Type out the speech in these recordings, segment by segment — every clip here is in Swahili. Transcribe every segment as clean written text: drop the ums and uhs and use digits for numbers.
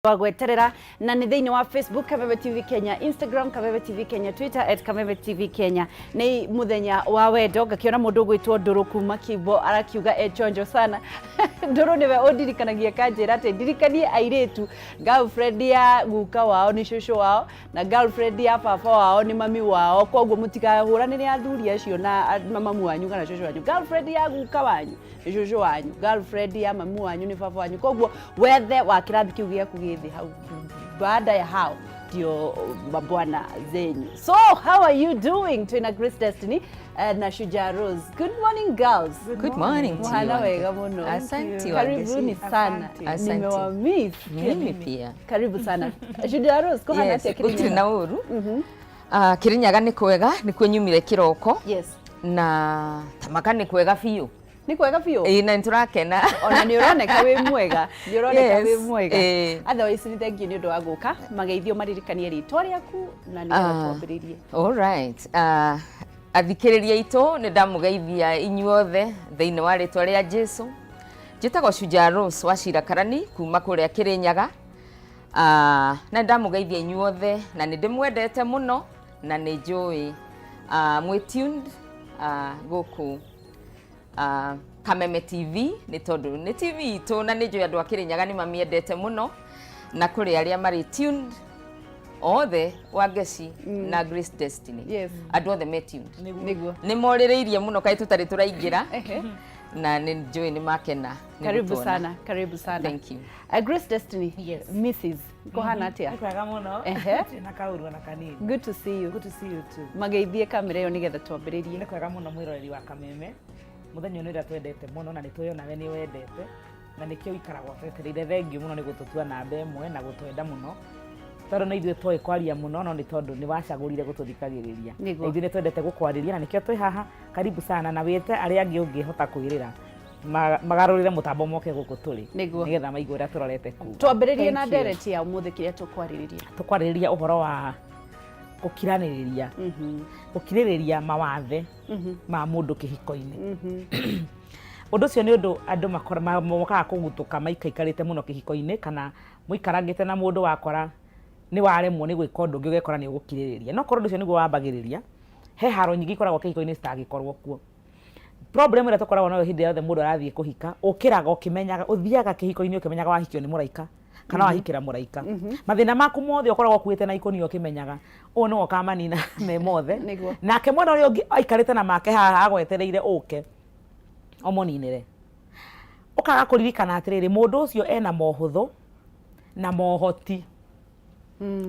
Wagweterera na nĩ thĩinĩ wa Facebook Kameme TV Kenya, Instagram Kameme TV Kenya, Twitter @Kameme TV Kenya. Nĩ muthenya wa wendo ngakiona mũndũ gwĩtwo Ndũrũ kuma Kibo arakiuga chonjo sana. Ndũrũ nĩwe ũndirikanagia kanjĩra atĩ ndirikanie airĩtu girlfriend ya guka wao nĩ cũcũ wao na girlfriend ya baba wao nĩ mami wao, koguo mũtikahũranĩre athuri acio na mamu wanyu kana cũcũ wanyu. Girlfriend ya guka wanyu nĩ cũcũ wanyu, girlfriend ya mamu wanyu nĩ baba wanyu, koguo wethe wa kĩrathi kĩu gĩaku gĩthĩ hau baada ya hao ndio mabwana zenyu. So how are you doing? Twina Grace Destiny na Shujaa Rose. Good morning girls. Good morning to you. Mwana wega muno. Asante. Karibuni sana. Nimewamiss. Mimi pia. Karibu sana. Shujaa Rose ko hana tia Kirinyaga. Gutiri na uru. Kirinyaga ni kwega, ni kwenyumire kiroko. Yes. Na Tamaka ni kwega fiu. Ni kwega fiu? Na niturakena. Ona ni uroneka wi mwega. Ni uroneka wi mwega. Otherwise ni thank you ni undu wa guka. Mageithio maririkanie ritwa riaku na ni twambiririe. All right. Athikiriria itu ni ndamugeithia inyuothe thiini wa ritwa ria Jesu. Njitagwo Shujaa Rose wa Cira Karani kuma kuria Kirinyaga. Na ndamugeithia inyuothe na ni ndimwendete muno na ni njui mwi tuned guku Kameme TV ni tondu ni TV itu na ni njui andu a Kirinyaga ni mamiendete muno na kuri aria mari tuned othe Wangeci na Grace Destiny. Yes. Andu othe me tuned. Niguo. Ni moririirie muno kai tutari turaingira. Na ni njui ni makena. Karibu sana, karibu sana. Thank you. Grace Destiny. Yes. Mrs. Kohana atia? Kwega muno. Na kaurwa na kanini. Good to see you. Good to see you too. Mageithie kamera yo nigetha twambiririe. Ni kwega muno mwiroreri wa Kameme. Muthenya ni twendete muno na nitwe nawe ni wendete. Na nikio ikaragwo twetereire thengio muno ni gututua namba ĩmwe na gutwenda muno. Tondu na ithuĩ tũĩ kwaria muno no ni tondu ni wacagũrire gũtũthikagĩrĩria. Ithuĩ ni twendete gũkwarĩria na nikio twĩ haha. Karibu sana na wĩte arĩa angĩ ũngĩhota kwĩrĩra magarũrĩre mũtambo moke gũkũ tũrĩ nigetha maigue ũrĩa tũrorete kuga. Twambĩrĩrie na ndereti ya ũmũthĩ kĩrĩa tũkwarĩrĩria. Tũkwarĩrĩria ũhoro wa gũkiranĩrĩria. Gũkirĩrĩria mawathe ma mũndũ kĩhiko-inĩ. Ũndũ ũcio nĩ ũndũ andũ mokaga kũgutũka maikaikarĩte mũno kĩhiko-inĩ kana mũikarangĩte na mũndũ wakora ni waremwo ni gwika ũndũ ũngĩ ũgekora ni ũgũkirĩrĩria. No korwo ũndũ ũcio nĩguo wambagĩrĩria, he haro nyingĩ ikoragwo kĩhiko-inĩ citangĩkorwo kuo. Problem ĩrĩa tũkoragwo nayo hĩndĩ yothe mũndũ arathiĩ kũhika, ũkĩraga ũkĩmenyaga, ũthiaga kĩhiko-inĩ ũkĩmenyaga wahikio nĩ mũraika kana wahikĩra mũraika. Mathĩna maku mothe ũkoragwo ũkuĩte na ikũnia ũkĩmenyaga ũũ nĩwe ũkamanina me mothe. Nake mwena ũrĩa ũngĩ aikarĩte na make haha agwetereire ũke ũmũninĩre. Ũkaga kũririkana atĩrĩrĩ, mũndũ ũcio ena mohũthũ na mohoti.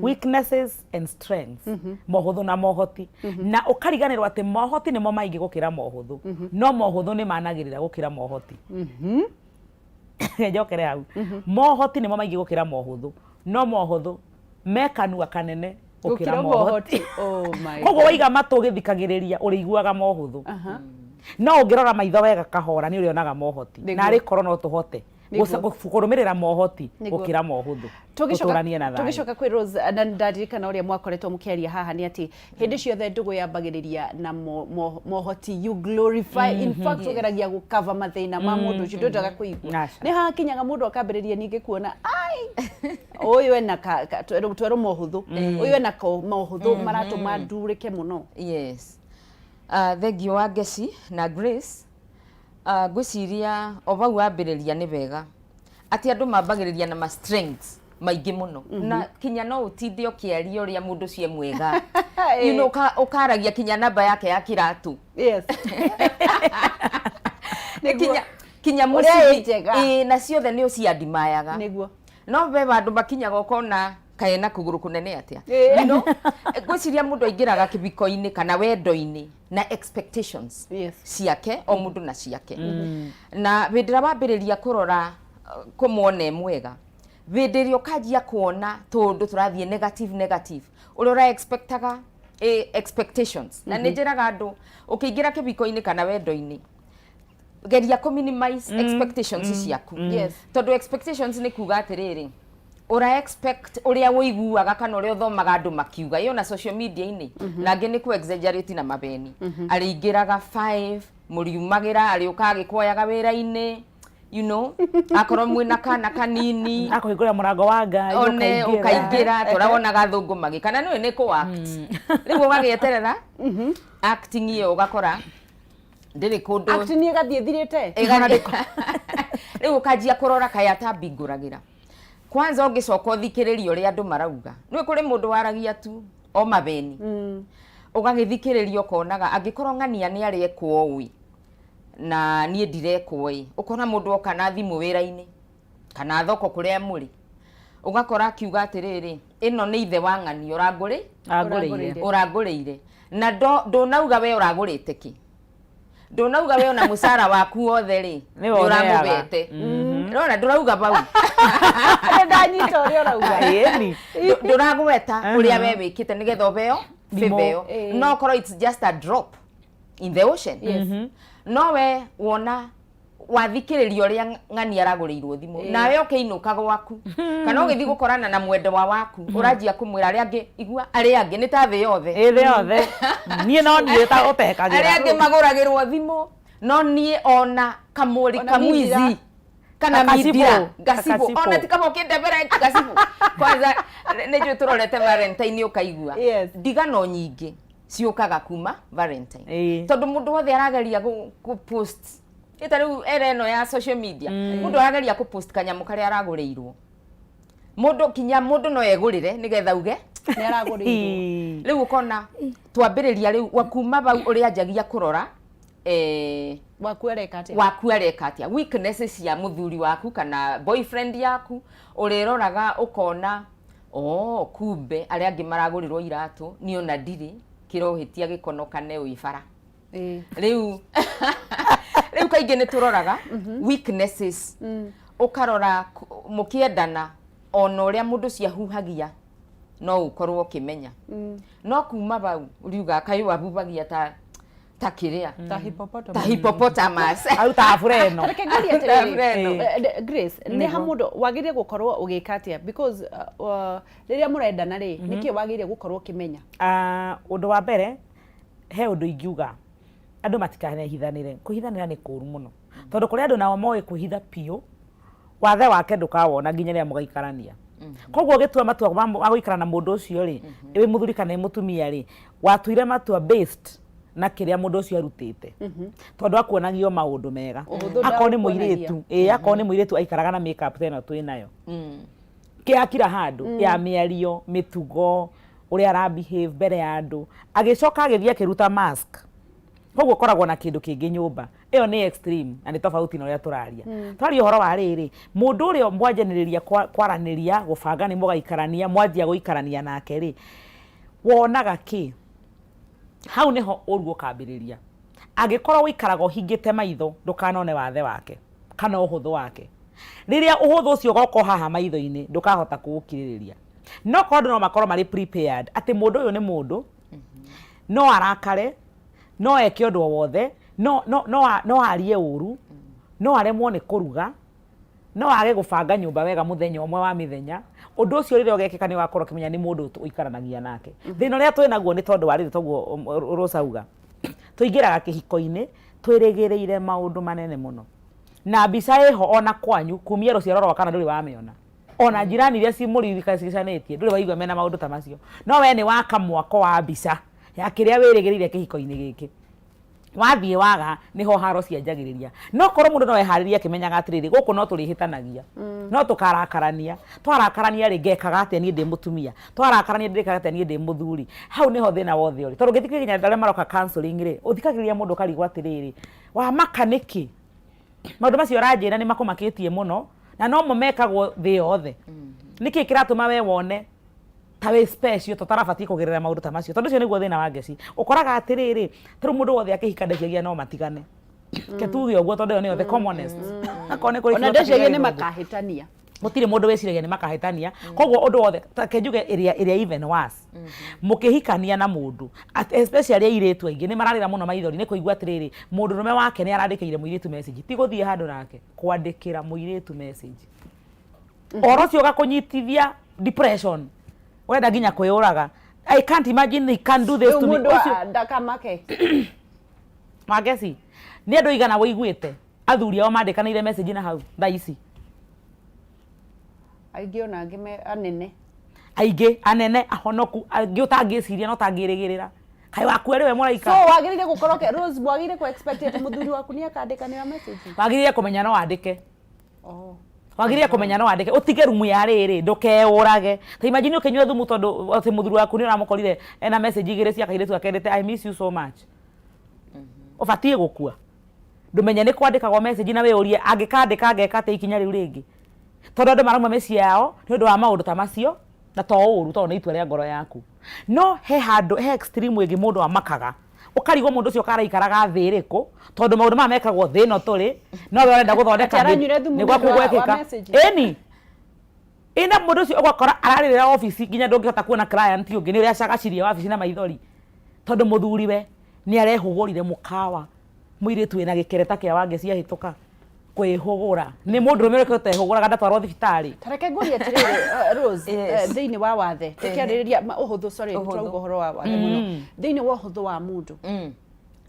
Weaknesses and strengths. Mohũthũ na mohoti. Na ũkariganĩrwo atĩ mohoti nĩmo maingĩ gũkĩra mohũthũ. No mohũthũ nĩ managĩrĩra gũkĩra mohoti. Njokere hau. Mohoti nĩmo maingĩ gũkĩra mohũthũ. No mohũthũ mekanua kanene gũkĩra mohoti. Oh my. Koguo waiga matũ ũgĩthikagĩrĩria ũrĩiguaga mohũthũ. No ũngĩrora maitho wega kahora nĩ ũrĩonaga mohoti. Na arĩ korwo no tũhote kũrũmĩrĩra mohoti gũkĩra mohũthũ. Tũgicoka kwĩ Rose na ndaririkana ũrĩa mwakoretwo mũkĩaria haha nĩ atĩ hĩndĩ ciothe ndũgũ yambagĩrĩria na mohoti, you glorify. In fact ũgeragia gũkava mathĩna ma mũndũ ũcio ndwendaga kũigua. Nĩ hakinyaga mũndũ akambĩrĩria ningĩ kuona ai ũyũ ena twerũ mohũthũ, ũyũ ena mohũthũ maratũma ndurĩke mũno. Yes. Thengio Wangeci na Grace. Gwiciria o bau wambĩrĩria nĩ wega atĩ andũ mambagĩrĩria na strengths maingĩ mũno na kinya no ũtinde ũkĩaria ũrĩa mũndũ cie mwega. You know, ũkaragia kinya namba yake ya kĩratũ. Yes. Kinya mũciĩ na ciothe nĩ ũciandimayaga. Nĩguo. No be andũ makinyaga ũkona kaena kũgũrũ kũnene atĩa. You know, gwiciria mũndũ aingĩraga kĩbiko-inĩ kana wendo-inĩ na expectations ciake o mũndũ na ciake. Na hĩndĩ ĩrĩa wambĩrĩria kũrora kũmwona mwega, hĩndĩ ĩrĩa ũkanjia kuona tondũ tũrathiĩ negative ũrĩa ũra expectations. Na nĩ njĩraga andũ ũkĩingĩra kĩbiko-inĩ kana wendo-inĩ geria minimize expectations ciaku. Tondũ expectations nĩ kuga atĩrĩrĩ, ura expect uria woiguaga kana uria uthomaga andu makiuga yo na social media ini na ngi ni ku exaggerate na mabeni ari ingiraga 5 muriumagira ari ukagikwoyaga wira-ini you know akorwo mwina kana kanini akohingura murango wa Ngai one ukaingira turabona gathungu magi kana niwe ni ku act riu ugagieterera acting iyo ugakora ndiri kundu acting igathie thirite riu ukajia kurora kaya tambinguragira kwanza ungicoka uthikiriria uria andu marauga niwe kuri mundu waragia tu o mabeni ugagithikiriria ukonaga angikorwo ng'ania ni ari ekwowi na nie ndirekwo ukona mundu oka na thimu wira-ini kana thoko kuria muri ugakora akiuga atiriri ino ni ithe wa ng'ani uraguriire na ndonauga we uragurite ki ndonauga we ona musara waku wothe ri uramubete rona ndurauga bau ndanyita uria urauga nduragweta uria we wikite nigetha ubeo fibeo no korwo it's just a drop in the ocean no we wona wathikiririo ria ng'ani araguriirwo thimu nawe ukiinuka gwaku kana ugithi gukorana na mwendwa waku urajia kumwira ari angi igua ari angi ni ta thi yothe nie no nie ta utekagira ari angi maguragirwo thimu no nie ona kamuri kamwizi kana midira gasibu ona tikamo kindebera gasibu kwanza nejo turorete Valentine ukaigua ndiga no nyingi ciukaga kuma Valentine tondu mundu wothe arageria ku post ita riu ereno ya social media mundu arageria ku post kanyamu kari araguriirwo mundu no egurire nigetha uge ni araguriirwo riu ukona twambiriria riu wakuma bau uri anjagia kurora waku areka atia weaknesses cia muthuri waku kana boyfriend yaku uriroraga ukona kumbe ari angi maragurirwo iratu ni ona ndiri kirohitia gikonokane uibara riu kaingi ni turoraga weaknesses ukarora mukiendana ona uria mundu ciahuhagia no ukorwo kimenya no kuma bau riuga kayo abubagia ta kiria ta hippopotamus au ta freno Grace ni hamundo wagire gukorwo ugikatia because riria murendana ri niki wagire gukorwo kimenya undu wa mbere he undu ingiuga andu matikane hithanire kuhithanira ni kuru muno tondu kuri andu nao moe kuhitha pio wathe wake ndukawona nginya ria mugaikarania koguo gitua matua ma guikara na mundu ucio ri wi muthuri kana mutumia ri watuire matua based na kiria mundu ucio arutite tondu akuonagio maundu mega akoni ni muiretu akoni ni muiretu aikaraga na makeup tena twi nayo kiakira handu ya miario mitugo uria ara behave mbere ya andu agicoka agithia kiruta mask koguo koragwo na kindu kingi nyumba iyo ni extreme na ni tofauti na uria turaria twari uhoro wa riri mundu uria mwanjaniriria kwaraniria gubanga ni mugaikarania mwanjia guikarania nake ri wonaga ki hau niho uruo kambiriria agikorwo wikaraga hingite maitho ndukanone wathe wake kana uhuthu wake riria uhuthu ucio goko haha maitho-ini ndukahota kuukiririria no kondo no makorwo mari prepared ati mundu uyu ni mundu no arakare no eke undu wothe no arie uru no aremwo ni kuruga no age gubanga nyumba wega muthenya umwe wa mithenya undu ucio riria ugekeka ni wakorwo kimenya ni mundu uikaranagia nake thina ria twi naguo ni tondu warire toguo Rosauga tuingiraga kihiko-ini twirigireire maundu manene muno na mbica iho ona kwanyu kumia ruciaro rwa kana nduri wamiona ona jirani iria cimuririkanitie nduri waigua mena maundu ta macio no we ni waka mwako wa mbica ya kiria wirigireire kihiko-ini giki wathie waga niho haro cianjagiriria no korwo mundu no ehariria kimenyaga atiriri guku no turihitanagia no tukarakarania twarakarania ri ngekaga atia nie ndi mutumia twarakarania ndikaga atia nie ndi muthuri hau niho thina wothe uri tondu ngithikiriria ndare maroka counseling ri uthikagiriria mundu karigwa atiriri wa makaniki maundu macio ranjira ni makumakitie muno na no momekagwo thi yothe niki kiratuma we wone tawe special tutarabati kugerera maundu ta macio tondu cio niguo thina wa ngeci ukoraga atiriri tiru mundu wothe akihikandeciagia no matigane ketuge uguo tondu ni the commonest akone kuri ona ndeciagia ni makahitania mutire mundu weciragia ni makahitania koguo undu wothe kenjuge area even worse mukihikania na mundu especially airetu aingi ni mararira muno maithori ni kuigua atiriri mundu rume wake ni arandikire muiretu message ti guthie handu nake kwandikira muiretu message orocio gakunyitithia depression wenda nginya kwiyuraga I can't imagine they can do this to me ucio ndakamake mageci ni andu igana woiguite athuri ao mandikanire message na hau thaa ici aingĩ ona angĩ me anene aingĩ anene ahonoku angĩ utangĩciria no tangĩrĩgĩrĩra kai waku we mũraika so wagĩrĩire gũkorwo Rose wagĩrĩire ku expect ati mũthuri waku nĩ akandĩkanĩra message wagĩrĩire kũmenya no andĩke wagĩrĩire kũmenya no andĩke ũtige rumu ya rĩrĩ ndũkeũrage ta imagine ũkĩnyua thumu tondũ atĩ mũthuri waku nĩ ũramũkorire ena message igĩrĩ cia kairĩtu akendete I miss you so much ũbatie gũkua ndũmenye nĩ kwandĩkagwo message na we ũrie angĩkandĩka ngeka atĩ ikinya rĩu rĩngĩ tondũ andũ marauma mĩciĩ yao nĩ ũndũ wa maũndũ ta macio na to ũru tondũ nĩ itua rĩa ngoro yaku no he handũ he extreme ĩngĩ mũndũ amakaga ũkarigwo mũndũ ũcio karaikaraga thĩ ĩrĩkũ tondũ maũndũ maya mekagwo thĩ ĩno tũrĩ no we ũrenda gũthondeka nĩguo kũgwĩkĩka ĩni ĩna mũndũ ũcio ũgakora ararĩrĩra ofici nginya ndũngĩhota kuona client ũngĩ nĩ ũrĩa acagacirie wabici na maithori tondũ mũthuri we nĩ arehũgũrire mũkawa mũirĩtu wĩna gĩkereta kĩa wange ciahĩtũka kwĩhũgũra nĩ mũndũ ũrũmĩrĩke ũtehũgũraga ndatwarwo thibitarĩ tareke ngũrie atĩrĩrĩ Rose thĩinĩ wa wathe tũkĩarĩrĩria ũhũthũ sorry tũrauga ũhoro wa wathe mũno thĩinĩ wa ũhũthũ wa mũndũ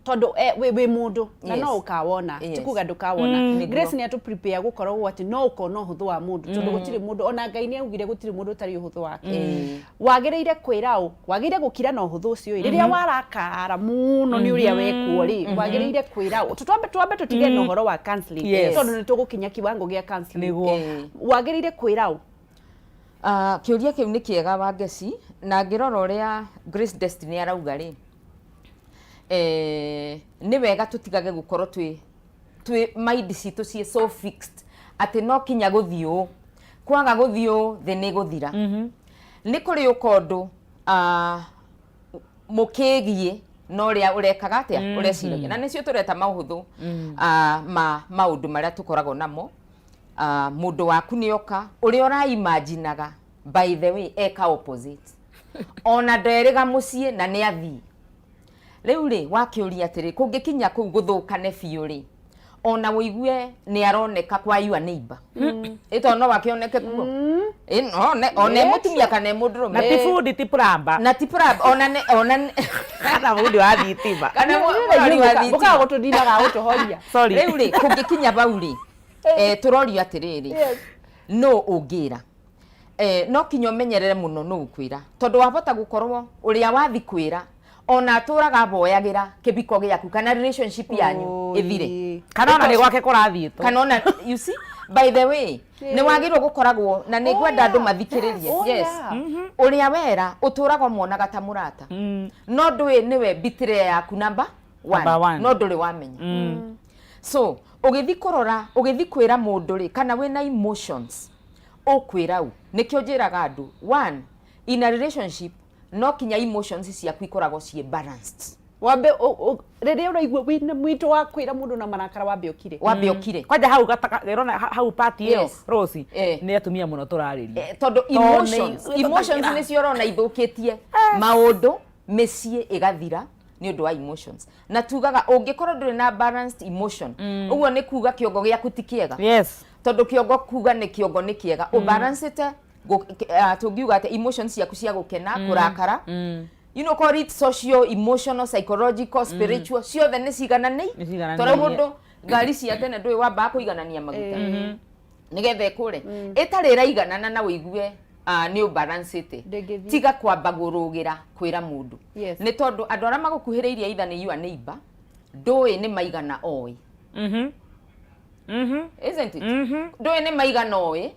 tondũ wĩ mũndũ na no ũkawona tikuga ndũkawona Grace nĩ atũ prepare gũkorwo atĩ no ũkona ũhũthũ wa mũndũ tondũ gũtirĩ mũndũ ona Ngai nĩ augire gũtirĩ mũndũ ũtarĩ ũhũthũ wake wagĩrĩire kwĩra ũ wagĩrĩire gũkira na ũhũthũ ũcio rĩrĩa warakara mũno nĩ ũrĩa wekuo rĩ wagĩrĩire kwĩra ũ twambe tũtige na ũhoro wa counseling tondũ nĩ tũgũkinya kiwango gĩa counseling wagĩrĩire kwĩra ũ kĩũria kĩu nĩ kĩega Wangeci na ngĩrora ũrĩa Grace Destiny arauga rĩ nĩ wega tũtigage gũkorwo twĩ mind citũ ciĩ so fixed atĩ no kinya gũthiũ kwaga gũthiũ thĩ nĩ gũthira nĩ kũrĩ ũkondũ mũkĩgie no ũrĩa ũrekaga atĩa ũreciragia na nĩcio tũreta maũhũthũ maũndũ marĩa tũkoragwo namo mũndũ waku nĩ oka ũrĩa ũraimaginaga by the way eka opposite ona nderĩga mũciĩ na nĩ athii rĩu rĩ wakĩũria atĩrĩ kũngĩkinya kũu gũthũkane biũ rĩ ona wĩigue nĩ aroneka kwa your neighbor ĩto no wakĩoneke kuo ona mũtumia kana mũndũrũme na ti food ti plamba na ti plamba ona kana mũndũ wa thitima kana mũndũ wa thitima ũkaga gũtũdinaga gũtũhoria sorry rĩu rĩ kũngĩkinya bau rĩ tũrorio atĩrĩrĩ no ũngĩra no kinya ũmenyerere mũno no ũkwĩra tondũ wahota gũkorwo ũrĩa wathi kwĩra ona atũraga boyagira kĩbiko gĩaku kana relationship yanyu ĩthire kana ona nĩ gwake kũrathiĩtwo kana ona you see by the way nĩ wagĩrĩirwo gũkoragwo na nĩ ngwenda andũ mathikĩrĩrie yes ũrĩa wera ũtũraga mwonaga ta mũrata no ndũĩ nĩwe bitire yaku number 1 no ndũrĩ wamenya so ũgĩthi kũrora ũgĩthi kwĩra mũndũ rĩ kana wĩna emotions ũkwĩra u nĩkĩo njĩraga andũ 1 in a relationship no kinya emotions ciaku ikoragwo ciĩ balanced wambe rĩrĩa ũraigua wĩna mwito wa kwĩra mũndũ na marakara wambe ũkire kwanja hau gataka hau party ĩyo Rose nĩ atumia mũno tũrarĩria tondũ emotions nĩcio ũrona ithũkĩtie maũndũ mĩciĩ ĩgathira nĩ ũndũ wa emotions na tugaga ũngĩkorwo ndũrĩ na balanced emotion ũguo nĩ kuga kĩongo gĩaku ti kĩega tondũ kĩongo kuga nĩ kĩongo nĩ kĩega ũbalancete tũngiuga atĩ emotions ciaku cia gũkena kũrakara you know call it social emotional psychological spiritual ciothe nĩ cigananĩi tondũ mũndũ ngari cia tene ndũĩ wamba kũiganania maguta nĩgetha ĩkũre ĩtarĩ ĩraiganana na wĩigue nĩ ũbalancete tiga kwamba gũrũgĩra kwĩra mũndũ nĩ tondũ andũ arĩa magũkuhĩrĩirie either nĩ your neighbor ndũĩ nĩ maigana oĩ isn't it ndũĩ nĩ maigana oĩ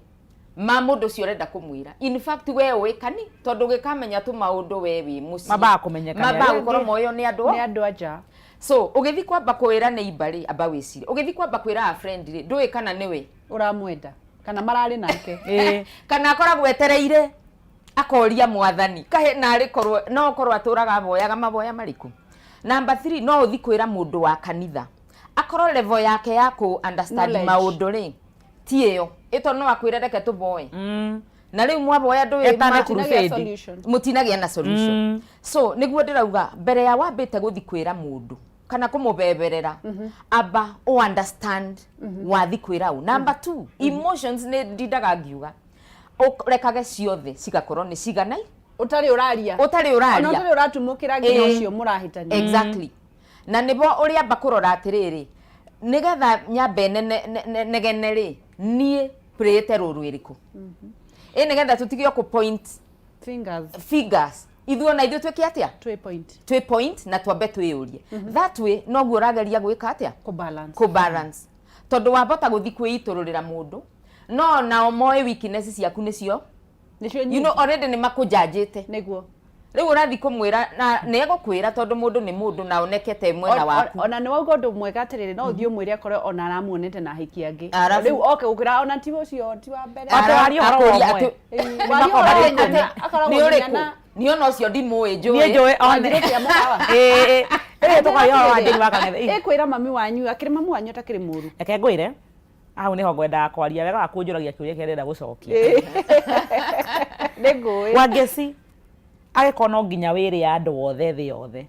ma mũndũ ũcio ũrenda kũmwĩra in fact we ũĩkani tondũ gĩkamenya tu maũndũ we wĩ mũciĩ maba kũmenyekana maba gũkorwo moyo nĩ andũ anja so ũgĩthi kwamba kwĩra neighbor rĩ amba wĩcire ũgĩthi kwamba kwĩra a friend rĩ ndũĩ kana nĩwe ũramwenda kana mararĩ nake kana akoragwo etereire akoria mwathani kahe narĩ korwo no korwo atũraga boyaga maboya marĩkũ number 3 no ũthi kwĩra mũndũ wa kanitha akorwo level yake ya ku understand maũndũ rĩ ti ĩyo ĩto no akwĩra reke tũboe na rĩu mwaboya ndũĩ mũtinagia na solution so nĩguo ndĩrauga mbere ya wambĩte gũthi kwĩra mũndũ kana kũmũbeberera amba o understand wathi kwĩra u number 2 emotions nĩ ndindaga ngiuga ũrekage ciothe cigakorwo nĩ ciganai ũtarĩ ũraria ona ũtarĩ ũratumũkĩra nginya ũcio mũrahĩtania exactly na nĩbo ũrĩa amba kũrora atĩrĩrĩ nigetha nyambe negene ri nie prete ruru iriku nigetha tutigio ku point figures ithuo na ithuo tweke atia 2 point na twambe twiyurie that way no guo rageria gwika atia ku balance tondu wabota guthi kwiitururira mundu no na omoe weakness ciaku nicio you know already ni makujajite niguo riu urathi kumwira na negukwira tondu mundu ni mundu na onekete mwena waku ona ni wauga ndu mwega atiriri no uthio mwire akore ona aramuonete na hiki angi riu oke gukira ona ti ucio ti wa mbere atwari horo omwe ni uriku ni ona ucio ndimui njui one tukayo wanjiri wakanethe kwira mami wanyu akiri mamu wanyu atakiri muru eke ngwire aho niho ngwenda kwaria wega wakunjuragia kiuria kirenda gucokia nigui Wangeci ageko no nginya wiri ya andu othe thi yothe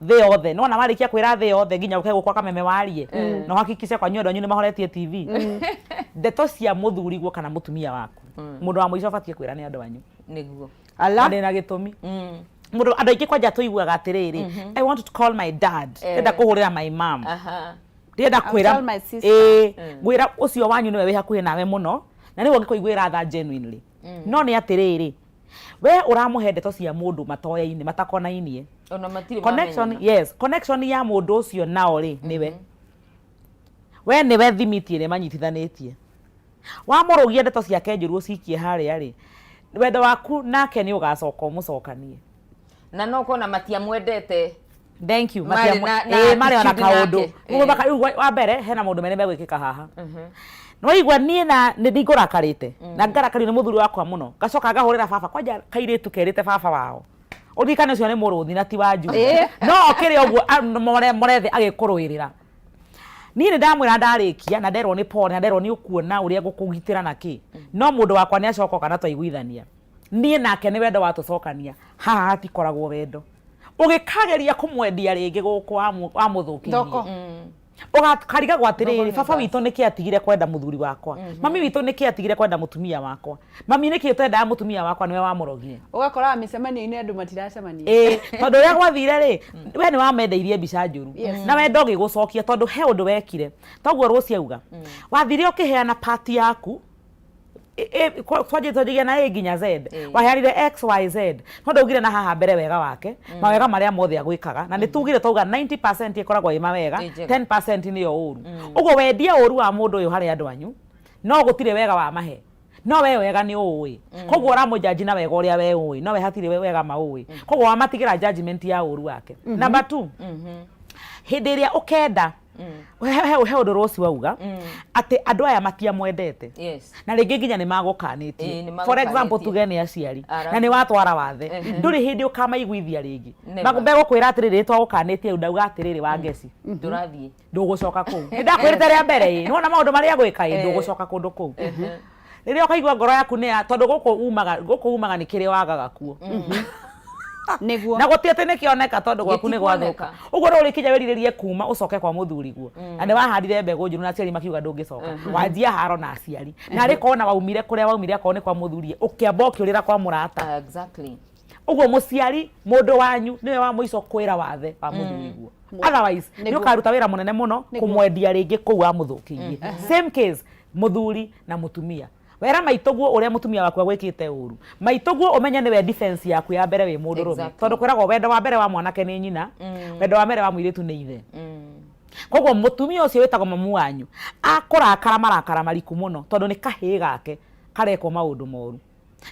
thi yothe no na marikia kwira thi yothe nginya uke gukwa kameme warie no hakikisha kwa nyondo nyu ni mahoretie TV ndeto cia muthuri guo kana mutumia waku mundu wa muico batie kwira ni andu anyu niguo ala ndina gitumi mundu andu aingi kwanja tuiguaga atiriri I want to call my dad enda kuhurira my mom ndienda kwira gwira ucio wanyu niwe wi hakuhi nawe muno na niwe ngikuiguira tha genuinely no ni atiriri we uramuhe ndeto cia mundu matoya-ini matakona-inie ona matiri connection yes connection ya mundu ucio nao ri niwe we niwe thimitie ni manyitithanitie wamurugia ndeto ciake njuru ucikie haria ri wendo waku nake ni ugacoka umucokanie na no kona matia mwendete thank you matia mari ona kaundu wa mbere hena mundu mene megwikika haha no igwa nie na ndigurakarite na ngarakari ni muthuri wakwa muno gacoka ngahurira baba kwanja kairitu kerite baba wao uthikane ucio ni muruthi na ti wanju no kiri oguo morethe agikuruirira nie ndamwira ndarikia na nderwo ni pone na nderwo ni ukuona uria ngukugitira naki no mundu wakwa ni acoka kana twaiguithania nie nake ni wendo watucokania haha hatikoragwo wendo ugikageria kumwendia ringi guku wa muthukirie ugakariga gwatiriri baba witũ niki atigire kwenda muthuri wakwa mami witũ niki atigire kwenda mutumia wakwa mami niki twenda mutumia wakwa niwe wamurogire ugakora micemanio-ini andu matiracemania tondu ria gwathire ri we ni wamendeirie mbica njuru na we ndogi gucokia tondu he undu wekire toguo ruci auga wathire ukiheana party yaku twaje na A nginya Z waheanire XYZ no ndaugire na haha mbere wega wake mawega maria mothe agwikaga na nitugire tauga 90% ikoragwo ima wega 10% niyo uru ugo wendia uru wa mundu uyu hari andu anyu no gutire wega wa mahe no we wega ni uwi koguo ramujaji na wega uria we uwi no we hatire wega mauwi koguo wamatigira judgment ya uru wake number 2 hindi iria ukenda he undu ruci wauga ati andu aya matia mwendete na ringi nginya ni magukanitie for example tuge ni aciari na ni watwara wathe nduri hindi ukamaiguithia ringi mbegũkwĩra atiriri twagukanitie ndauga atiriri Wangeci ndurathie ndugucoka kuu ndakwirite ria mbere nona maundu maria gwika ndugucoka kundu kuu riria ukaigua ngoro yaku ni tondu guku umaga ni kiri wagaga kuo niguo na gutiete ni kioneka tondu gwaku ni gwathuka uguo ruri kinya wiriririe kuma ucoke kwa muthuri guo na ni wahandire mbegu njuru na aciari makiuga ndungicoka wanjia haro na aciari na rikona waumire kuria waumire akao ni kwa muthuri ukiamba ukiurira kwa murata exactly uguo muciari mundu wanyu niwe wa muico kwira wathe wa muthuri guo otherwise ni ukaruta wira munene muno kumwendia ringi kuu wa muthukirie same case muthuri na mutumia wera maitoguo uria mutumia waku agwikite uru maitoguo umenya niwe defense yaku ya mbere wi mundu rume tondu kwiragwo wendo wa mbere wa mwanake ni nyina wendo wa mbere wa muiritu ni ithe koguo mutumia ucio witagwo mamu wanyu akurakara marakara mariku muno tondu ni kahii gake kareko maundu moru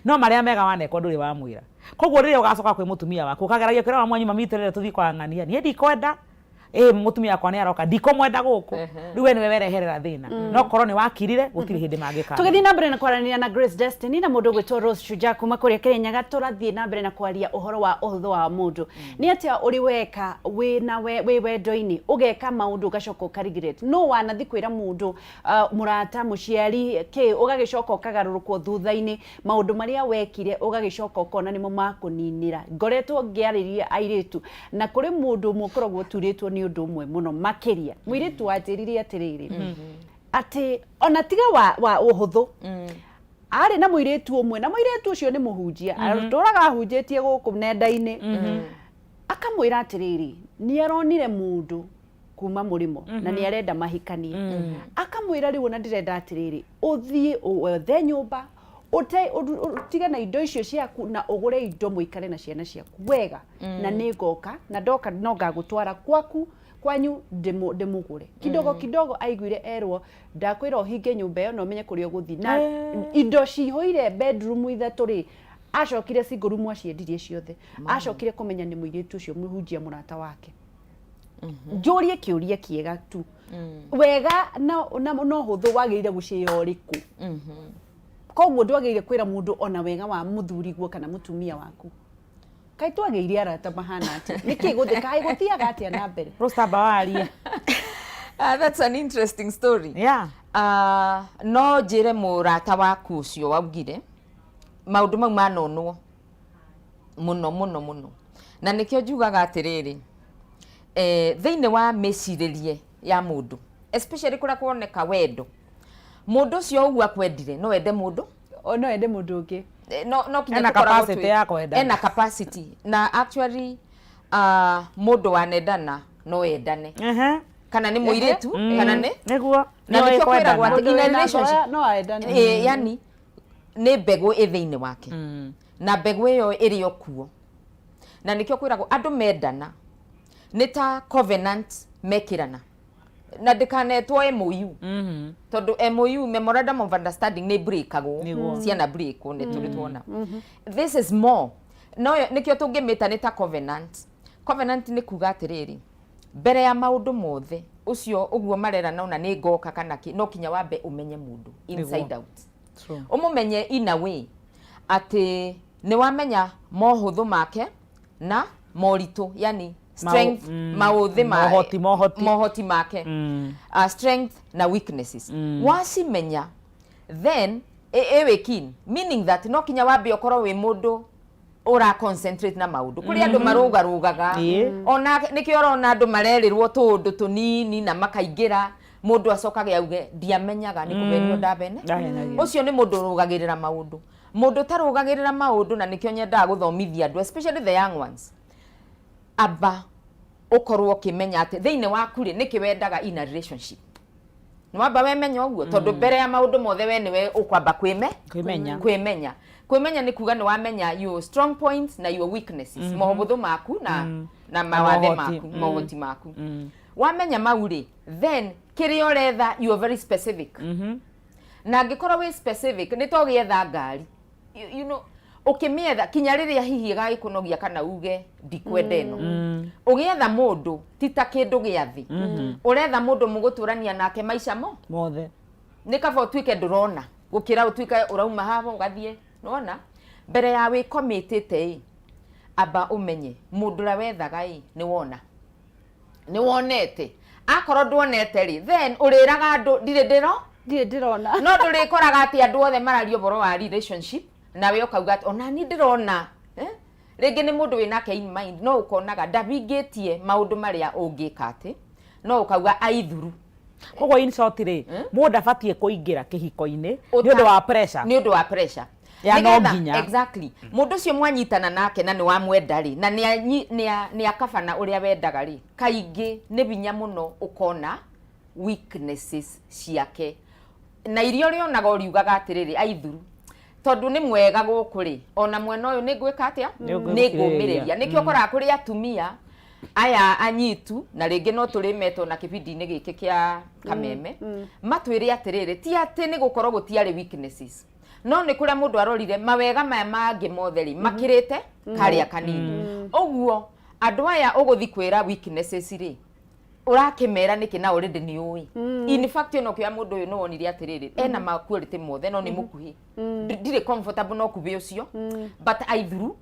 no maria mega waneko nduri wa mwira koguo riria ugacoka kwi mutumia waku ukageragia kwira wa mwanyu mamitirire tuthi kwa ng'ania ni ndikwenda mutumia akwa ni aroka ndikomwenda guku riu we niwe wereherera thina no korwo ni wakirire gutiri hindi mangika tugithi na mbere na kwaranira na Grace Destiny na mundu gwitwo Rose Shujaa kuma kuria Kirinyaga turathie na mbere na kwaria uhoro wa uhuthu wa mundu ni atia uri weka wi wendo-ini ugeka maundu ugacoka ukarigirete no wanathi kwira mundu murata muciari ki ugagicoka ukagarurukwo thutha-ini maundu maria wekire ugagicoka ukona nimo makuninira ngoretwo ngiariria airitu na kuri mundu mukoragwo turitwo ni undu umwe muno makiria mwiritu wajiririe atiriri ati ona tiga wa uhuthu ari na mwiritu umwe na mwiritu ucio ni muhunjia aruturaga hunjitie guku nenda-ini akamwira atiriri ni aronire mundu kuma murimo na ni arenda mahikanie akamwira riu na ndirenda atiriri uthie wethe nyumba utige na indo icio ciaku na ugure indo muikare na ciana ciaku wega na ningoka na ndoka no ngagutwara kwaku kwanyu ndimugure kidogo aiguire erwo ndakwira uhinge nyumba yo no menye kuri uguthi na indo cihoire bedroom ithatu ri acokire single room aciendirie ciothe acokire kumenya ni muiritu ucio muhunjia murata wake njurie kiuria kiega tu wega no huthu wagirire guciyo riku koguo ndwagirire kwira mundu ona wega wa muthuri guo kana mutumia waku kai twagirire arata mahana ati niki guthika ai gutiaga atia na mbere Rostamba waria that's an interesting story. Yeah. No njire murata waku ucio waugire maundu mau manonwo muno na nikio njugaga atiriri thiini wa meciririe ya mundu especially kura kuoneka wendo mundu cio ugu akwendire no ende mundu no ende mundu ungi no kinya ena capacity ya kwenda ena capacity na actually mundu wanendana no endane kana ni muiritu kana ni niguo na nikio kwira gwate in a relationship no aendane yani ni mbegu ithiini wake na mbegu iyo iri okuo na nikio kwiragwo andu mendana ni ta covenant mekirana na ndikanetwo MOU tondu MOU memorandum of understanding ni breakagwo ciana break ne turi tuona this is more no nikio tungimita ni ta covenant ni kuga atiriri mbere ya maundu mothe ucio uguo marera nauna ni ngoka kana ki no kinya wambe umenye mundu inside out umumenye in a way ati ni wamenya mohuthu make na moritu yani strength mauthi mohoti make strength na weaknesses wacimenya then ewekin meaning that no kinya wambe okoro wi mundu ura concentrate na maundu kuri andu marugaga ona nikio rona andu marerirwo tundu tunini na makaingira mundu acokaga yauge ndiamenyaga ni kumenyo ndabene ucio ni mundu rugagirira maundu mundu tarugagirira maundu na nikio nyenda guthomithia andu especially the young ones aba ukorwo kimenya ati thiini waku ri niki wendaga in a relationship no aba wemenya uguo tondu mbere ya maundu mothe we niwe ukwamba kwimenya ni kuga ni wamenya your strong points na your weaknesses mohobuthu maku na mawathe maku mohoti maku wamenya mauri then kiri oretha you are very specific na ngikora we specific ni to gietha ngari you know ukimietha kinya riria hihi gagikunogia kana uge ndikwende no ugietha mundu tita kindu giathi uretha mundu muguturania nake maisha mothe ni kaba utwike ndurona gukira utwike urauma habo ugathie nona mbere ya wi committed aba umenye mundu ra wethaga ni wonete akoro ndwonete ri then uriraga andu ndirona no ndurikoraga ati andu othe marario boro wa relationship na we ukauga ona ni ndirona ringi ni mundu winake in mind no ukonaga ndabigetie maundu maria ungika ati no ukauga aithuru koguo in short ri mundu abatie kuingira kihiko-ini ni undu wa pressure ya no nginya exactly mundu ucio mwanyitana nake na ni wa mwenda ri na ni akabana uria wendaga ri kaingi ni binya muno ukona weaknesses ciake na irio rionaga uriugaga atiriri aithuru tondu ni mwega gukuri ona mwena uyu ni ngwika atia ni ngumiriria nikio kora kuri atumia aya anyitu na ringi no turimeto na kibindi-ini giki kia kameme matwire atiriri ti ati ni gukorwo gutiari weaknesses no ni kuria mundu arorire mawega maya mangi motheri makirite karia kanini uguo andu aya uguthi kwira weaknesses ri urakimera niki na already ni ui in fact no kia mundu uyu no wonire atiriri ena ma quality mothe no ni mukuhi ndire comfortable no kubi ucio but I through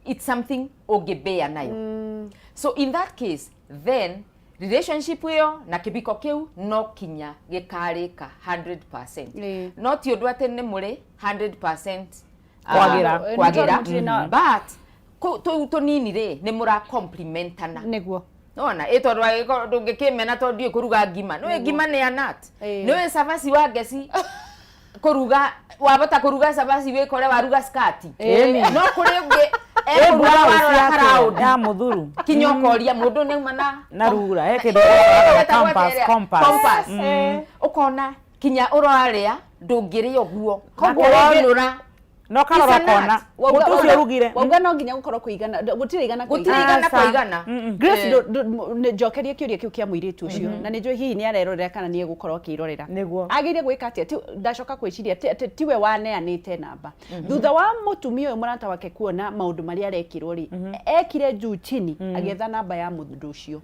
it's something ogebea nayo so in that case then relationship yo na kibiko kiu no kinya gikarika 100% no ti undu ati ni muri 100% kwagira but to nini ri ni mura complementana niguo nona itorwa ndungikimena to ndie kuruga ngima no ngima ni anat no savasi wa gesi kuruga wabata kuruga savasi we kore waruga skati no kuri ungi ya muthuru kinya ukoria mundu neuma na rura kindu compass ukona kinya uraria ndungiria uguo koguo ronura no karora kona mutu ucio rugire wauga no nginya gukorwo kuigana gutire igana kuigana Grace njokerie kiuria kiu kia muiritu ucio na ni njui hihi ni arerorera kana ni egukorwo kirorera agire gwika atia ndacoka kwiciria tiwe waneanite namba thutha wa mutumia uyu murata wake kuona maundu maria arekirwo ri ekire juu chini agetha namba ya mundu ucio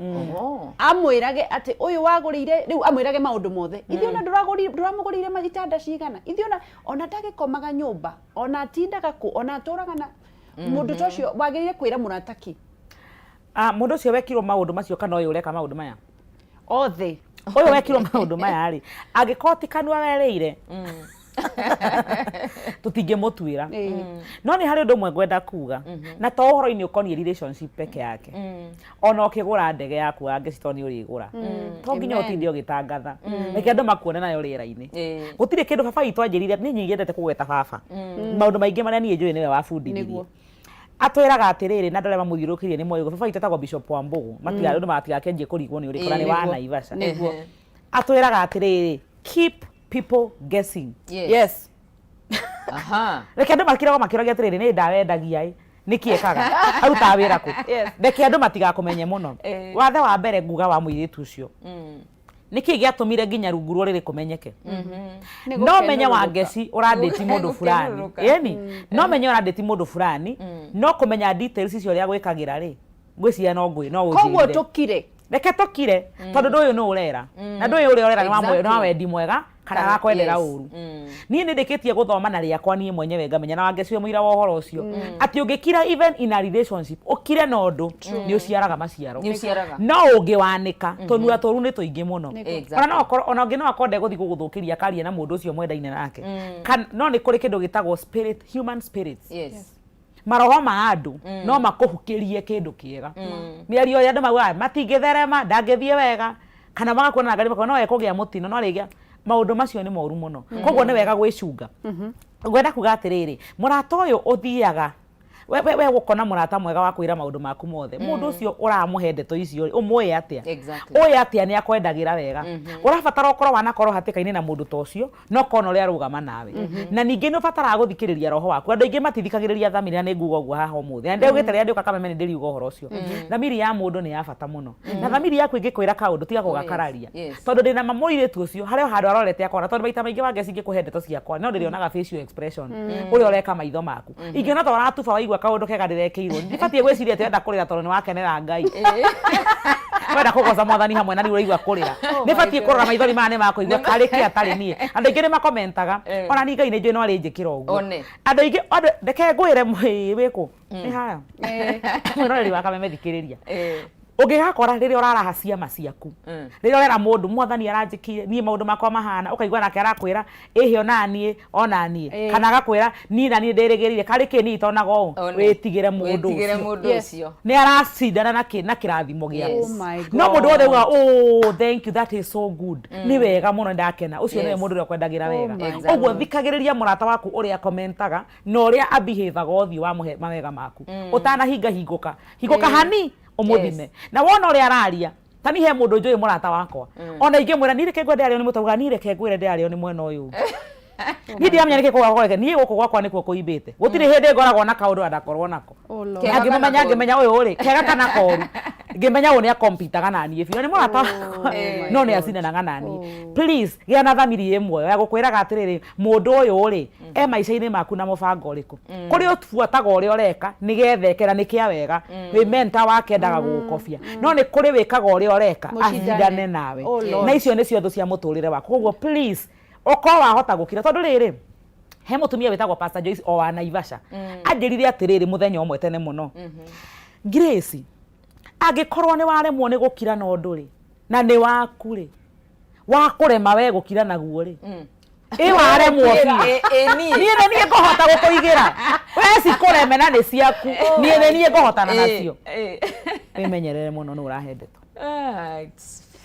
amwirage ati uyu wagurire riu amwirage maundu mothe ithiona nduramugurire magitanda cigana ithiona ona ndagikomaga nyumba ona tindaga ku ona turaga na mundu tocio wagirire kwira murata ki mundu ucio wekirwo maundu macio kana uyu ureka maundu maya othe uyu wekirwo maundu maya ri agikoti kanwa wereire tutinge mutwira no ni hari undu mwe ngwenda kuga na to uhoro ini ukoni relationship peke yake ona ukigura ndege yaku angicitoni urigura to nginya utinde ugitangatha nike andu makuona nayo rira-ini gutire kindu baba itu anjirire ni nyendete kugweta baba maundu maingi maria nie njui niwe wabundithirie atwiraga atiriri na ndore mamuthiurukirie ni moyo baba itu etagwo Bishop Wambugu matiga andu matigakenjie kurigwo ni urikora ni wa Naivasha atwiraga atiriri keep people guessing yes reke andu makiragia atiriri ni ndawendagia nikiekaga aruta wira ku reke andu matigakumenye muno wathe wa mbere nguga wa muiritu ucio niki giatumire nginya rungurwo riri kumenyeke no menye wa ngeci urandeti mundu fulani yani no menye urandeti mundu fulani no kumenya details icio ria gwikagira ri gwiciria no ujire koguo tukire reke tukire tondu nduyu no urera na nduyu uri urera ni wa mwe no wendi mwega kana gakwendera uru nie ni ndikitie guthoma na riakwa nie mwenyewe ngamenya na wangeci muira wa uhoro ucio ati ungikira even in a relationship ukire na undu ni uciaraga maciaro no ungiwanika tonua toru ni tuingi muno ona ungi no akonde guthi guguthukiria karia na mundu ucio mwendaine nake no ni kuri kindu gitagwo spirit human spirits maroho ma andu no makuhukirie kindu kiega ni ario ya andu mauga matingitherema ndangithie wega kana magakuona ngari makona no ekugia mutino no rigia maundu macio ni moru muno koguo ni wega gwicunga ngwenda kuga atiriri murata uyu uthiaga we gukona murata mwega wa kwira maundu maku mothe mundu ucio uramuhe ndeto icio umwe atia oya atia ni akwendagira wega urabatara ukorwo wanakorwo hatikaini na mundu tocio no kono uri arugama nawe na ningi ni ubatara guthikiriria roho waku andu ingi matithikagiriria thamiri na nguga uguo haha umuthe na ndegite ria ndioka kameme ni ndiriuga uhoro ucio thamiri ya mundu ni ya bata muno na thamiri yaku ingikwira kaundu tiga gugakararia tondu ndina mamuriretu ucio hario handu arorete akona tondu maita maingi wange ngikuhe ndeto ciakwa no ndirionaga facial expression uri ureka maitho maku ingiona ta uratuba waigua kaundu kega ndirekeirwo ndibatie gwiciria ati enda kurira tondu ni wakenera Ngai wenda kugoca mwathani hamwe na ni uraigua kurira ndibatie kurora maithori mane mako igua kari ki atari nie andu ingi ni makomentaga ona ni Ngai ni njui no ari njikira uguo andu ingi ndeke ngwire wiku ni haya mwiroreri wa Kameme thikiriria ungigakora riria uraraha ciama ciaku riria urera mundu mwathani aranjikire nie maundu makwa mahana ukaigua nake arakwira ihio nanie ona nie kana agakwira nie na nie ndirigirire kari ki ni itonaga uu witigire mundu ucio ni aracindana na kirathimo giaku no mundu wothe uga oh thank you that is so good ni wega muno ndakena ucio ni mundu uria kwendagira wega uguo thikagiriria murata waku uria commentaga no uria abehaviaga othi wa muhe mawega maku utana hinguka hani umuthime na wona uri araria tani he mundu njui murata wakwa ona ingimwira ni reke ngwende ario ni mutuga ni reke ngwire ndi ario ni mwena uyu ni ndiamenya niki kwagoreke ni guku gwakwa nikuo kuimbite gutire hindi ngoragwo na kaundu adakorwo nako ngimenya uyu uri kega kana koru ngimenya uyu ni akompitaga na nie biu ni murata wakwa no ni acinanaga na nie please gia na thamiri imwe ya gukwiraga atiriri mundu uyu uri maica-ini maku na mubango uriku kuri utubuataga uria ureka ni gethekera ni kia wega we mentor wake endaga gugukobia no ni kuri wikaga uria ureka acindane nawe na icio ni cio thu cia muturire waku koguo please okwa wahota gukira tondu riri he mutumia wetagwo Pastor Joyce o wa Naivasha anjirire atiriri muthenya umwe tene muno Grace agikorwo ni waremwo ni gukira na nduri na ni waku ri wakurema we gukira naguo ri waremwo nie ngohota gukuigira we cikureme na ni ciaku nie ngohotana nacio wimenyerere muno ni urahe ndeto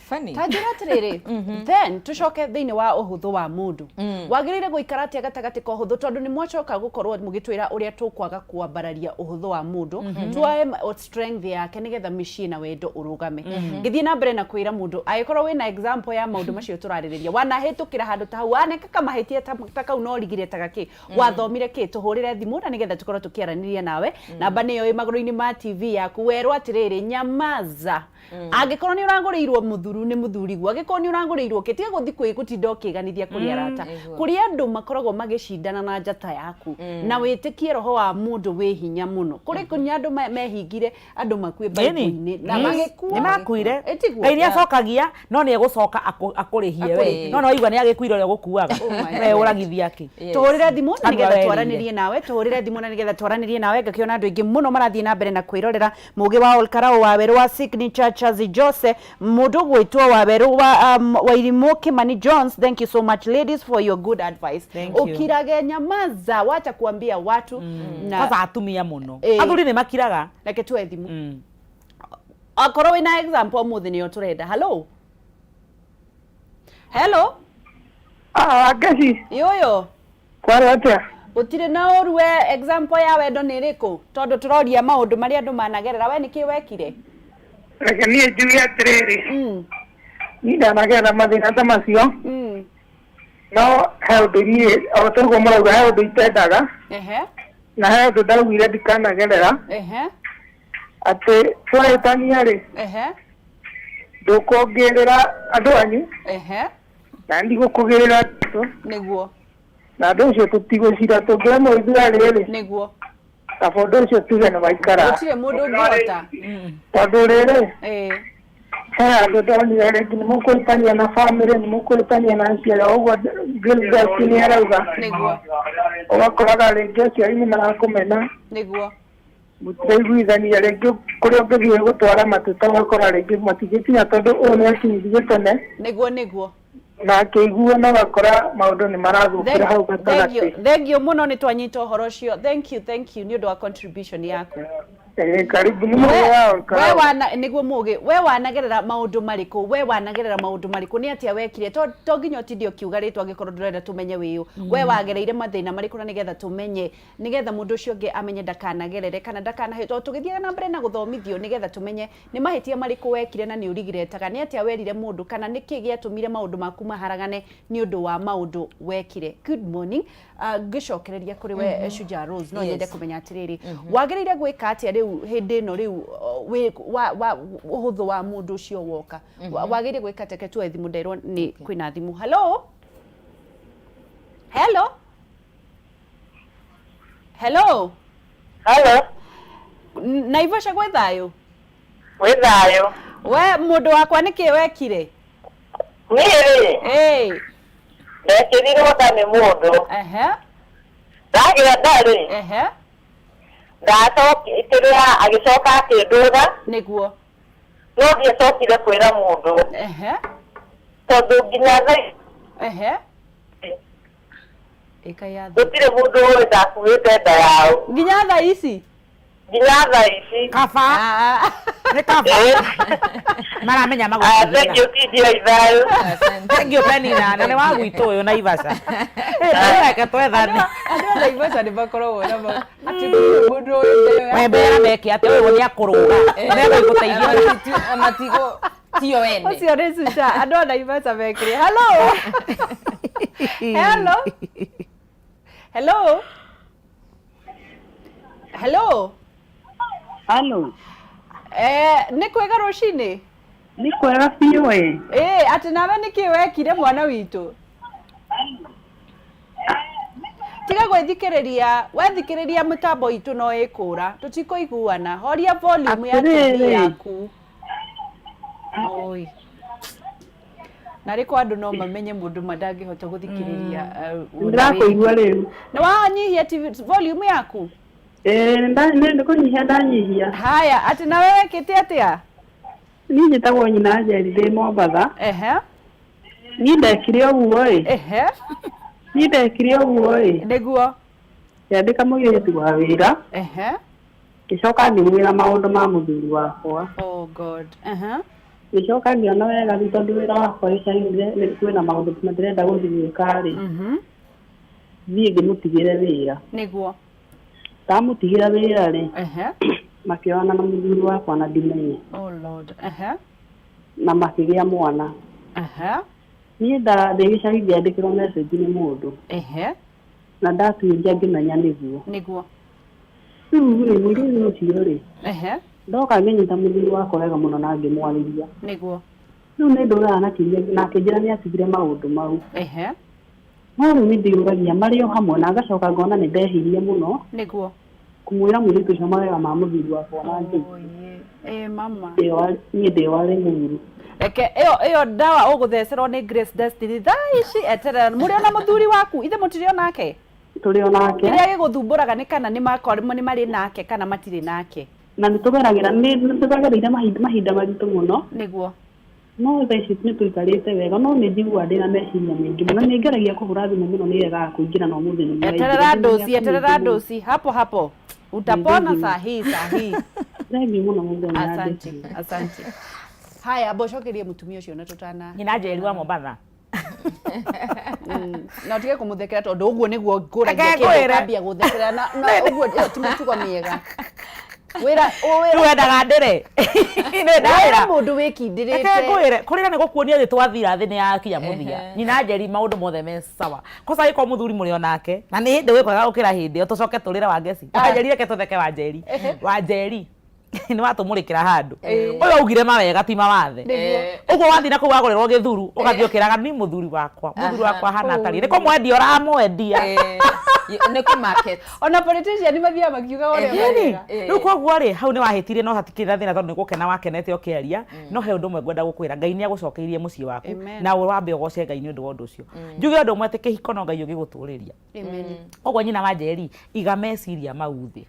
funny Tajira atiriri then tucoke thiini wa uhuthu wa mundu wagirire guikara atia gatagati ka uhuthu tondu ni mwacoka gukorwo mugitwira uria tukwaga kuambararia uhuthu wa mundu tuae strength yake nigetha micii na wendo urugame ngithie na mbere na kwira mundu agikorwo wina example ya maundu macio turaririria wanahitukira handu ta hau waneka kamahitie ta kau no rigire ta gaki wathomire ki tuhurire thimu na nigetha tukorwo tukiaraniria nawe namba niyo imaguru-ini ma TV yaku werwo atiriri nyamaza angikorwo ni uraguriirwo muthuru ni muthuri gwa angikorwo ni uraguriirwo kitige guthi gutinda ukiganithia kuri arata kuri andu makoragwo magicindana na njata yaku na witikie roho wa mundu wi hinya muno kuri kunya andu mehingire andu makue bible-ini na magikua ni makuire Ngai ni acokagia no ni egucoka akurihie we no waigua ni agikuire uria gukuaga we uragithia ki tuhurire thimu na nigetha twaranirie nawe tuhurire thimu na nigetha twaranirie nawe ngakiona andu ingi muno marathie na mbere na kwirorera mugi wa Olkarao wa weru wa Signature Chazi Jose mundu gwitwo wa weru wa Irimu Kimani Jones. Thank you so much ladies for your good advice. Ukirage nyamaza wacha kuambia watu na sasa atumia muno athuri ni makiraga reke tuwe thimu akorwo wina example muthi ni oturenda hello Gaci yoyo kwari atia utire na urwe example ya wendo ni riku tondu turoria maundu maria andu managerera we niki wekire reke nie njuge atiriri ni ndanagerera mathina ta macio no he undu nie otoguo murauga he undu itendaga na he undu ndaugire ndikanagerera ati twahitania ri ndukuongerera andu anyu na ndigukugirira tu niguo na andu ucio tutigucira tungiremwo ithua riri niguo na undu ucio tuge ni maikara gutire mundu ungiota tondu riri he andu ndonire ringi ni mukuhitania na family ni mukuhitania na aciari uguo Gilbert ni arauga niguo ugakoraga ringi aciari ni marakumena niguo mutiraiguithania ringi kuria ungithie gutwara matuta ugakora ringi matigikinya tondu uyu ni akinyithie tene niguo na akĩigua na gakora maundu ni marathukira hau gatagati. Thank you muno ni twanyita uhoro ucio. Thank you ni undu wa contribution yaku. Karibu ni wewe wana niguo mugi we wanagerera maundu mariku ni atia wekire to nginya otindio kiuga ritwa gikorwo ndurenda tumenye wiu we wagereire mathina mariku na nigetha tumenye nigetha mundu ucio ngi amenye ndakanagerere kana ndakanahe to tugithia na mbere na guthomithio nigetha tumenye ni mahitia mariku wekire na ni urigiretaga ni atia werire mundu kana niki giatumire maundu maku maharagane ni undu wa maundu wekire. Good morning gicokereria kuri we Shujaa Rose no nyende kumenya atiriri wagereire gwika atia riu hindi no riu wa uhuthu wa mundu ucio woka wagereire gwika teke tu thimu nderwo ni kwina thimu. Hello Naivasha gwe thayo we mundu wakwa niki wekire Niĩ ndekĩrirwo nda nĩ mũndũ ndagira ndarĩ ndacokire agĩcoka akĩndũtha nĩguo no ndiacokire kwĩra mũndũ tondũ nginya thaa gũtirĩ mũndũ ũĩ ndakuĩte nda yao nginya thaa ici kaba ni kaba maramenya magũtithia tidia ithayo tengio penina nene wa gwitũ ũyũ Naivasha reke twethane andũ Naivasha nĩ makoragwo na ati mũndũ ũyũ wembera meke atĩ ũyũ nĩ akũrũga nĩgetha igũteithia matigo tio ene ũcio nĩ Shujaa andũ Naivasha mekire hello nĩ kwega rũcinĩ ni kwega biũ ati nawe niki wekire mwana witũ tiga gwĩthikĩrĩria wethikĩrĩria mĩtambo itũ no ĩkũra tũtikũiguana horia volume ya TV yaku oi na rĩko andũ no mamenye mũndũ mandangĩhota gũthikĩrĩria ndĩrakũigua rĩu nĩ wanyihia TV volume yaku ndĩkũnyihia ndanyihia haya ati nawe wekĩte atĩa niĩ njĩtagwo nyina Njeri ndĩ Mombatha niĩ ndekire ũguo nĩguo ndandĩka mũirĩtu wa wĩra ngĩcoka ngĩmwĩra maũndũ ma mũthuri wakwa oh god Ngicoka ngiona wega tondu wira wakwa icaire ni kwina maundu matirenda guthigika ri thie ngimutigire wira niguo tamutigira wira ri makiona na muthuri wakwa na ndimenye oh lord na makigia mwana niĩ ndĩgĩcagi ngĩandĩkĩrwo message nĩ mũndũ na ndatuĩria ngĩmenya nĩguo rĩu mũirĩtu ũcio rĩ ndoka ngĩnyita mũthuri wakwa wega mũno na ngĩmwarĩria nĩguo rĩu nĩ ndũraga na akĩnjĩra nĩ atigire maũndũ mau no rĩu nĩ ndĩyũragia marĩ o hamwe na ngacoka ngona nĩ ndehirie mũno nĩguo kũmwĩra mũirĩtu ũcio mawega ma mũthuri wakwa na ngĩ mama niĩ ndĩ warĩ mũru Eke ĩyo ndawa ũgũthecerwo nĩ Grace Destiny thaa ici eterera mũrĩ ona mũthuri waku ithe mũtirĩ onake tũrĩ onake kĩrĩa gĩgũthumbũraga nĩ kana nĩ marĩ nake kana matirĩ nake na nĩ tũgeragĩra mahinda maritũ mũno nĩguo no thaa ici nĩ tũikarĩte wega no nĩ njiguaga ndĩ na meciria maingĩ mũno nĩ ngeragia kũhũra thimũ mũno nĩgetha kũingĩra na ũmũthĩ nĩ eterera dosi hapo utapona sahi thengi mũno mũthenya asante haya bocokerie mutumia ucio na tutana nyina Njeri wa Mombatha na tige kumuthekera tondu uguo niguo nguragia kĩambia guthekera na uguo ti mĩtugo mĩega wira wendaga ndĩre wira mundu wĩkindĩrĩte kũrĩra nĩ gũkuonia thĩ twathira thĩ nĩ yakinya mũthia nyina Njeri maũndũ mothe me sawa kosa iko mũthuri mũrĩ onake na nĩ hĩndĩ wĩkwega gũkĩra hĩndĩ o tũcoke tũrĩre wa ngeci Njeri reke tũtheke wa Njeri ni watumurikira handu uyu ugire mawega ti mawathe uguo wathi na kuwa gorerwo githuru ugathiokiraga ni muthuri wakwa hana tari ni kumwendia uramwendia ni ku market ona politician ni mathia makiuga ore riu koguo ri hau ni wahitirie no hatikira thina tondu ni gukena wakenete ukiaria no he undu mwe ngwenda gukwira Ngai ni agucokeirie mucii waku na wambe ugoce Ngai ni undu wa undu ucio njuge undu mwe tikihiko no Ngai ugiguturiria koguo nyina wa Njeri iga meciria mauthi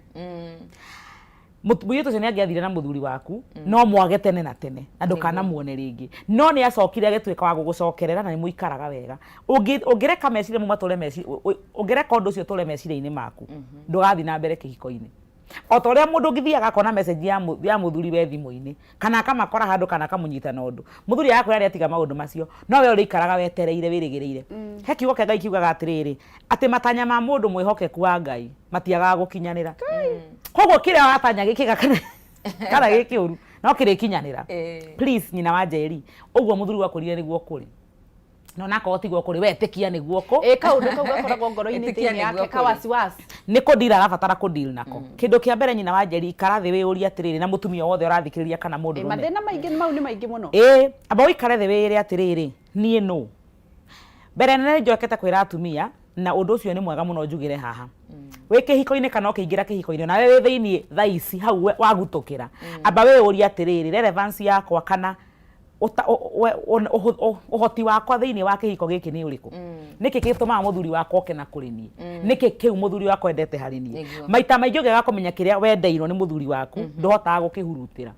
mũirĩtu ũcio nĩ angĩathire na mũthuri waku no mwage tene na tene na ndũkanamuone rĩngĩ no nĩ acokire agĩtuĩka wa gũgũcokerera na nĩ mũikaraga wega ũngĩreka meciria matũre meciria ũngĩreka ũndũ ũcio ũtũre meciria-inĩ maku ndũgathiĩ na mbere kĩhiko-inĩ o ta ũrĩa mũndũ ũngĩthiaga akona message ya mũthuri we thimũ-inĩ kana akamakora handũ kana akamũnyita na ũndũ mũthuri yakwĩra atiga maũndũ macio no we ũrĩikaraga wetereire wĩrĩgĩrĩire he kiugo kĩa Ngai kiugaga atĩrĩrĩ atĩ matanya ma mũndũ mwĩhokeku wa Ngai matiagaga gũkinyanĩra koguo kĩrĩa watanya gĩkĩga kana gĩkĩũru no kĩrĩkinyanĩra please nyina wa Njeri ũguo mũthuri wakũrire nĩguo kũrĩ no nako tigwo kũrĩ wetĩkia nĩguo kũ kaũndũ kau gakoragwo ngoro-inĩ thĩinĩ yake kawasiwasi nĩ kũdeal arabatara kũdeal nako kĩndũ kĩa mbere nyina wa Njeri ikara thĩ wĩyũrie atĩrĩrĩ na mũtumia wothe ũrathikĩrĩria kana mũndũ mũne mathĩna maingĩ mau nĩ maingĩ mũno amba ũikare thĩ wĩyũrie atĩrĩrĩ niĩ no mbere nene njokete kwĩra atumia na ũndũ ũcio nĩ mwega mũno njugire haha wĩ kĩhiko-inĩ kana ũkĩingĩra kĩhiko-inĩ na we wĩ thĩinĩ thaa ici hau wagutũkĩra amba wĩyũrie atĩrĩrĩ relevance yakwa kana uhoti wakwa thĩinĩ wa kĩhiko gĩkĩ nĩ ũrĩkũ nĩkĩ gĩtũmaga mũthuri wakwa oke na kũrĩ niĩ nĩkĩ kĩu mũthuri wakwa endete harĩ niĩ maita maingĩ ũngĩaga kũmenya kĩrĩa wendeirwo nĩ mũthuri waku ndũhotaga gũkĩhurutĩra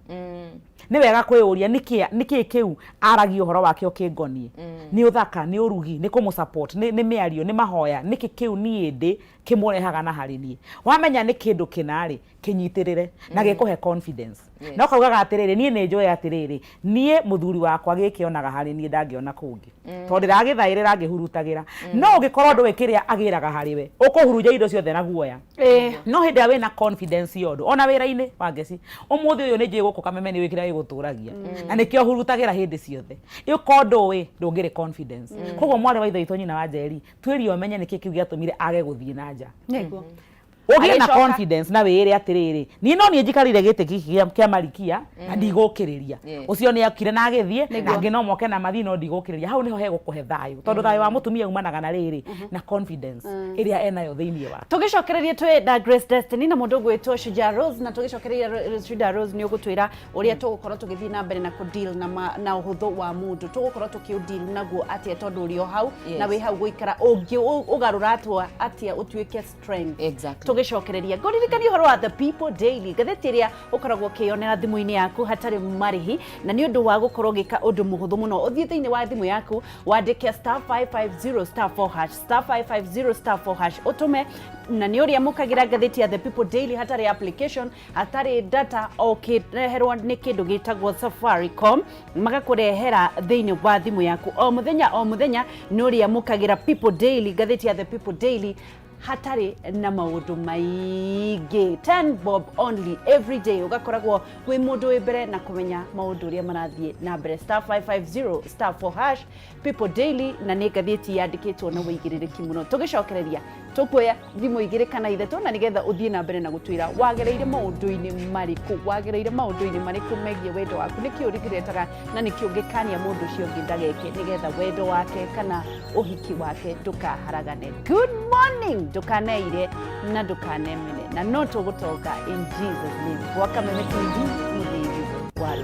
nĩ wega kwĩyũria nĩkĩ kĩu aragia ũhoro wake ũkĩngonie nĩ ũthaka nĩ ũrugi nĩ kũmũsupport nĩ mĩario nĩ mahoya nĩkĩ kĩu niĩ ndĩ kĩmũrehaga na harĩ niĩ wamenya nĩ kĩndũ kĩnarĩ kĩnyitĩrĩre na gĩkũhe confidence no kaugaga atĩrĩrĩ niĩ nĩ njũĩ atĩrĩrĩ niĩ mũthuri wakwa gĩkĩonaga harĩ niĩ ndangĩona kũngĩ tondũ ndagĩthaĩrĩra ngĩhurutagĩra no ũngĩkorwo ndũĩ kĩrĩa agĩraga harĩ we ũkũhurunja indo ciothe na guoya no hĩndĩ ĩrĩa wĩna confidence yothe ona wĩra-inĩ wa ngeci ũmũthĩ ũyũ nĩ njũĩ gũkũ Kameme nĩ wĩkĩra gĩgũtũragia na nĩkĩo hurutagĩra hĩndĩ ciothe ũkorwo ndũĩ ndũngĩrĩ confidence koguo mwarĩ wa ithe witũ nyina wa Njeri twĩrie ũmenye nĩkĩ kĩu gĩatũmire age gũthiĩ na nja ũgĩe na confidence na wĩre atĩrĩrĩ niĩ no niĩ njikarire gĩtĩ gĩkĩ kĩa Marikia na ndigũkĩrĩria ũcio nĩ akire na agĩthiĩ na angĩ no moke na mathi no ndigũkĩrĩria hau niho hegũkũhe thayũ tondũ thayũ wa mũtumia umanaga na rĩrĩ na confidence ĩrĩa enayo thĩinĩ wake tũgĩcokererie twĩ Grace Destiny na mũndũ ũgwĩtwo Shujaa Rose na tũgĩcokererie Shujaa Rose nĩ ũgũtwĩra ũrĩa tũgũkorwo tũgĩthiĩ na mbere na kũdeal na ũhũthũ wa mũndũ tũgũkorwo tũkĩdeal naguo atĩa tondũ ũrĩ o hau na wĩ hau gũikara ũngĩ ũgarũra atĩa ũtuĩke strength tugicokereria ngoririkania horo wa The People Daily gatheti ria ukoragwo kionera thimu-ini yaku hatari marihi na ni undu wa gukorwo gika undu muhuthu muno uthie thiini wa thimu yaku wandike *550 *4# *550 *4# utume na ni uria mukagira gatheti ya The People Daily hatari application hatari data okireherwo ni kindu gitagwo Safaricom magakurehera thiini wa thimu yaku o muthenya ni uria mukagira People Daily gatheti ya The People Daily hatari na maundu maingi 10 bob only every day ugakoragwo wi mundu wi mbere na kumenya maundu uria marathie na mbere *550 *4# People Daily na ni gatheti yandikitwo na wigiririki muno tugicokereria tukuya thimu igire kana ithatu na nigetha uthie na mbere na gutwira wagereire maundu-ini mariku megie wendo waku niki urigiretaga na niki ungikania mundu ucio ungi ndageke nigetha wendo wake kana uhiki wake ndukaharagane. Good morning, ndukaneire na ndukanemene na no tugutoka in Jesus name. Kameme TV muthiri wa